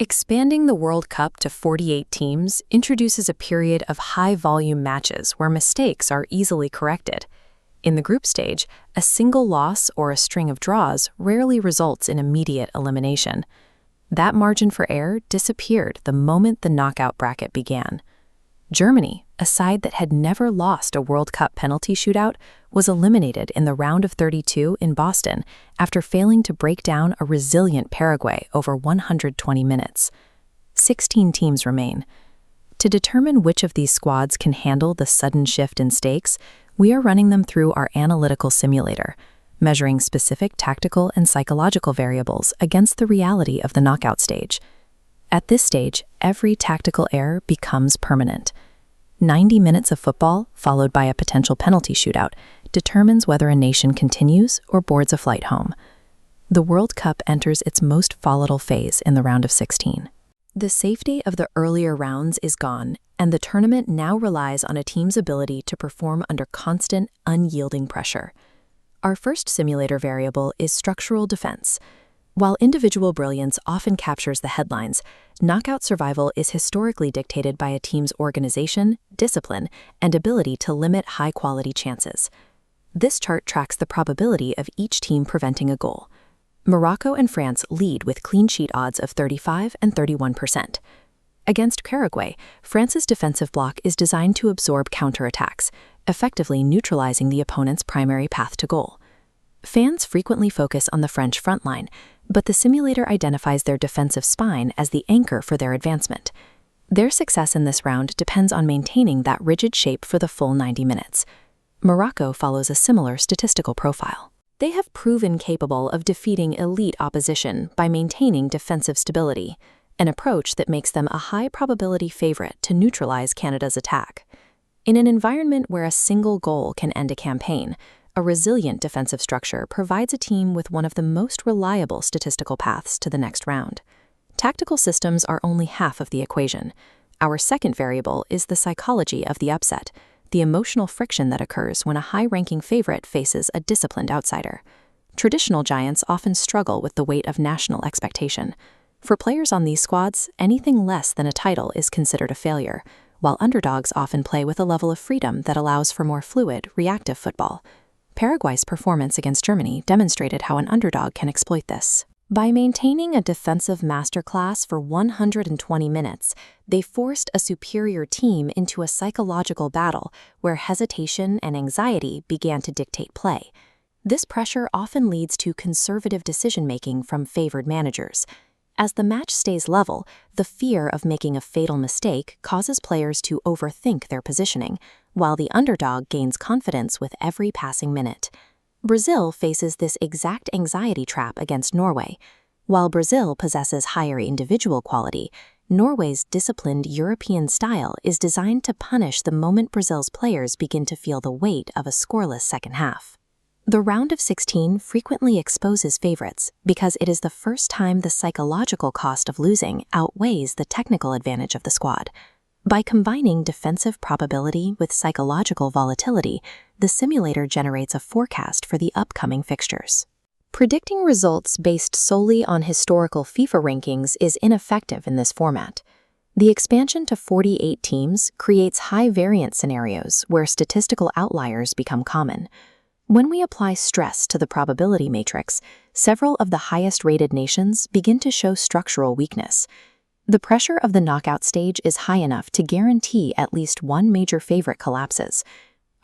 Expanding the World Cup to 48 teams introduces a period of high-volume matches where mistakes are easily corrected. In the group stage, a single loss or a string of draws rarely results in immediate elimination. That margin for error disappeared the moment the knockout bracket began. Germany, a side that had never lost a World Cup penalty shootout, was eliminated in the round of 32 in Boston after failing to break down a resilient Paraguay over 120 minutes. 16 teams remain. To determine which of these squads can handle the sudden shift in stakes, we are running them through our analytical simulator, measuring specific tactical and psychological variables against the reality of the knockout stage. At this stage, every tactical error becomes permanent. 90 minutes of football, followed by a potential penalty shootout, determines whether a nation continues or boards a flight home. The World Cup enters its most volatile phase in the round of 16. The safety of the earlier rounds is gone, and the tournament now relies on a team's ability to perform under constant, unyielding pressure. Our first simulator variable is structural defense. While individual brilliance often captures the headlines, knockout survival is historically dictated by a team's organization, discipline, and ability to limit high-quality chances. This chart tracks the probability of each team preventing a goal. Morocco and France lead with clean sheet odds of 35 and 31%. Against Paraguay, France's defensive block is designed to absorb counterattacks, effectively neutralizing the opponent's primary path to goal. Fans frequently focus on the French frontline, but the simulator identifies their defensive spine as the anchor for their advancement. Their success in this round depends on maintaining that rigid shape for the full 90 minutes. Morocco follows a similar statistical profile. They have proven capable of defeating elite opposition by maintaining defensive stability, an approach that makes them a high-probability favorite to neutralize Canada's attack. In an environment where a single goal can end a campaign, a resilient defensive structure provides a team with one of the most reliable statistical paths to the next round. Tactical systems are only half of the equation. Our second variable is the psychology of the upset, the emotional friction that occurs when a high-ranking favorite faces a disciplined outsider. Traditional giants often struggle with the weight of national expectation. For players on these squads, anything less than a title is considered a failure, while underdogs often play with a level of freedom that allows for more fluid, reactive football. Paraguay's performance against Germany demonstrated how an underdog can exploit this. By maintaining a defensive masterclass for 120 minutes, they forced a superior team into a psychological battle where hesitation and anxiety began to dictate play. This pressure often leads to conservative decision-making from favored managers. As the match stays level, the fear of making a fatal mistake causes players to overthink their positioning, while the underdog gains confidence with every passing minute. Brazil faces this exact anxiety trap against Norway. While Brazil possesses higher individual quality, Norway's disciplined European style is designed to punish the moment Brazil's players begin to feel the weight of a scoreless second half. The round of 16 frequently exposes favorites because it is the first time the psychological cost of losing outweighs the technical advantage of the squad. By combining defensive probability with psychological volatility, the simulator generates a forecast for the upcoming fixtures. Predicting results based solely on historical FIFA rankings is ineffective in this format. The expansion to 48 teams creates high-variance scenarios where statistical outliers become common. When we apply stress to the probability matrix, several of the highest-rated nations begin to show structural weakness. The pressure of the knockout stage is high enough to guarantee at least one major favorite collapses.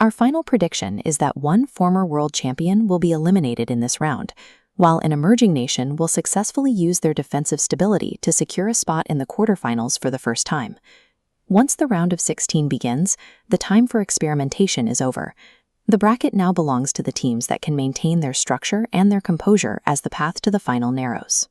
Our final prediction is that one former world champion will be eliminated in this round, while an emerging nation will successfully use their defensive stability to secure a spot in the quarterfinals for the first time. Once the round of 16 begins, the time for experimentation is over. The bracket now belongs to the teams that can maintain their structure and their composure as the path to the final narrows.